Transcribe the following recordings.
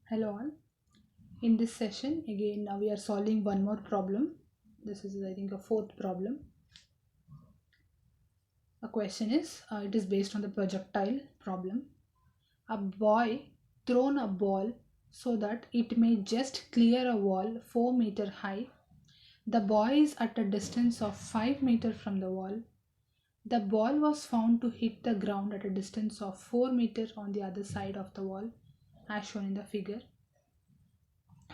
Hello all. In this session again we are solving one more problem. This is I think a fourth problem. A question is it is based on the projectile problem. A boy thrown a ball so that it may just clear a wall 4 meter high. The boy is at a distance of 5 meter from the wall. The ball was found to hit the ground at a distance of 4 meter on the other side of the wall as shown in the figure.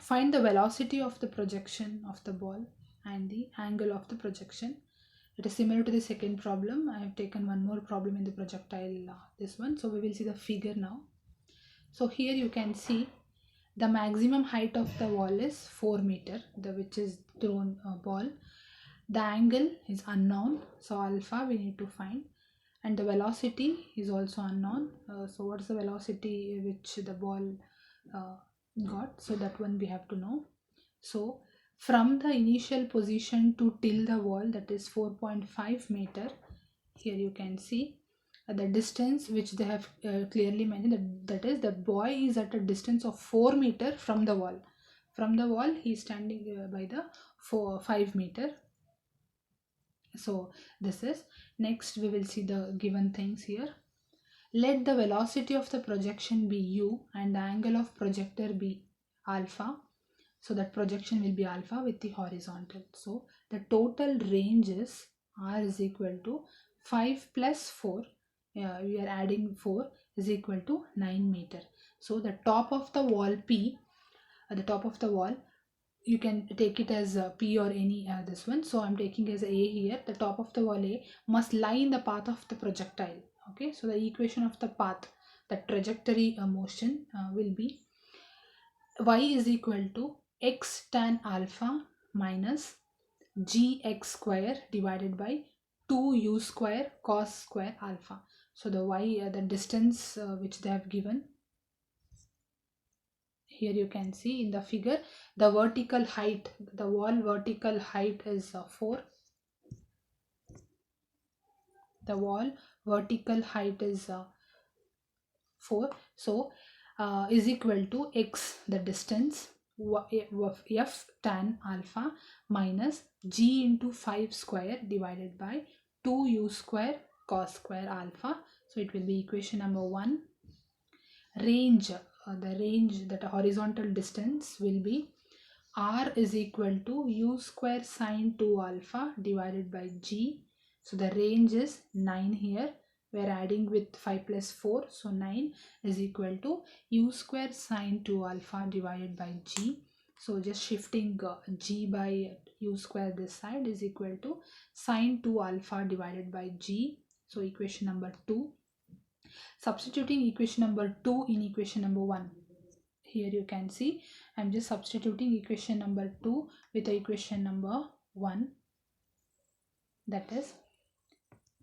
Find the velocity of the projection of the ball and the angle of the projection. It is similar to the second problem. I have taken one more problem in the projectile, this one. So we will see the figure now. So here you can see the maximum height of the wall is 4 meter, the which is thrown ball. The angle is unknown, so alpha we need to find, and the velocity is also unknown. So what is the velocity which the ball uh, got? So that one we have to know. So from the initial position to till the wall, that is 4.5 meter. Here you can see the distance which they have clearly mentioned, that is the boy is at a distance of 4 meter from the wall. From the wall he is standing by the 5 meter. So this is next we will see the given things here. Let the velocity of the projection be u and the angle of projector be alpha. So that projection will be alpha with the horizontal. So the total range is r is equal to 5 plus 4. We are adding 4 is equal to 9 meter. So the top of the wall P, at the top of the wall, you can take it as P or any this one. So I'm taking as A here. The top of the wall A must lie in the path of the projectile. Okay, so the equation of the path, the trajectory motion will be y is equal to x tan alpha minus gx square divided by 2u square cos square alpha. So the y, the distance which they have given, here you can see in the figure, the vertical height, the wall vertical height is 4. The wall vertical height is 4. So is equal to x, the distance, f tan alpha minus g into 5 square divided by 2u square cos square alpha. So it will be equation number 1. Range, the range, that horizontal distance will be r is equal to u square sine 2 alpha divided by g. So the range is 9 here. We are adding with 5 plus 4. So 9 is equal to u square sine 2 alpha divided by g. So just shifting g by u square this side is equal to sine 2 alpha divided by g. So equation number 2. Substituting equation number 2 in equation number 1. Here you can see I'm just substituting equation number 2 with the equation number 1. That is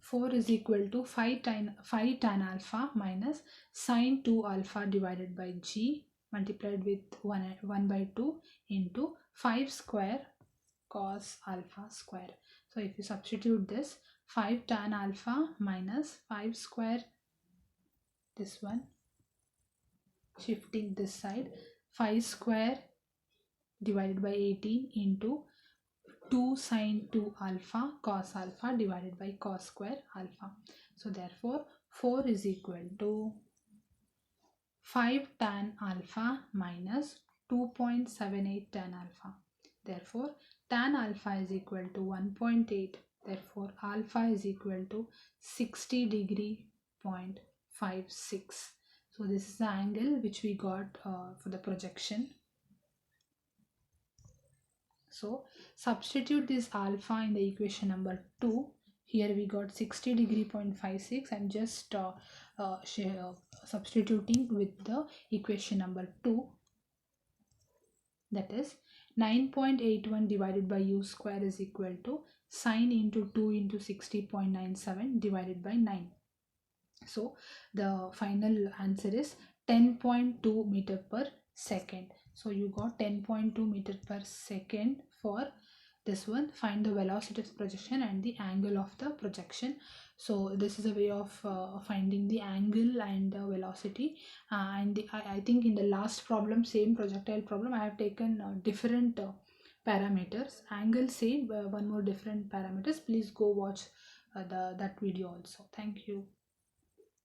4 is equal to 5 tan alpha minus sine 2 alpha divided by g multiplied with 1 by 2 into 5 square cos alpha square. So if you substitute this, 5 tan alpha minus 5 square, this one, shifting this side, 5 square divided by 18 into 2 sine 2 alpha cos alpha divided by cos square alpha. So therefore 4 is equal to 5 tan alpha minus 2.78 tan alpha. Therefore tan alpha is equal to 1.8. Therefore alpha is equal to 60 degree 0.56. So this is the angle which we got for the projection. So substitute this alpha in the equation number 2. Here we got 60 degree 0.56. I'm just substituting with the equation number 2. That is 9.81 divided by u square is equal to sine into 2 into 60.97 divided by 9. So the final answer is 10.2 meter per second. So you got 10.2 meter per second for this one. Find the velocity of projection and the angle of the projection. So this is a way of finding the angle and velocity. I think in the last problem, same projectile problem, I have taken different parameters. Angle same, one more different parameters. Please go watch that video also. Thank you.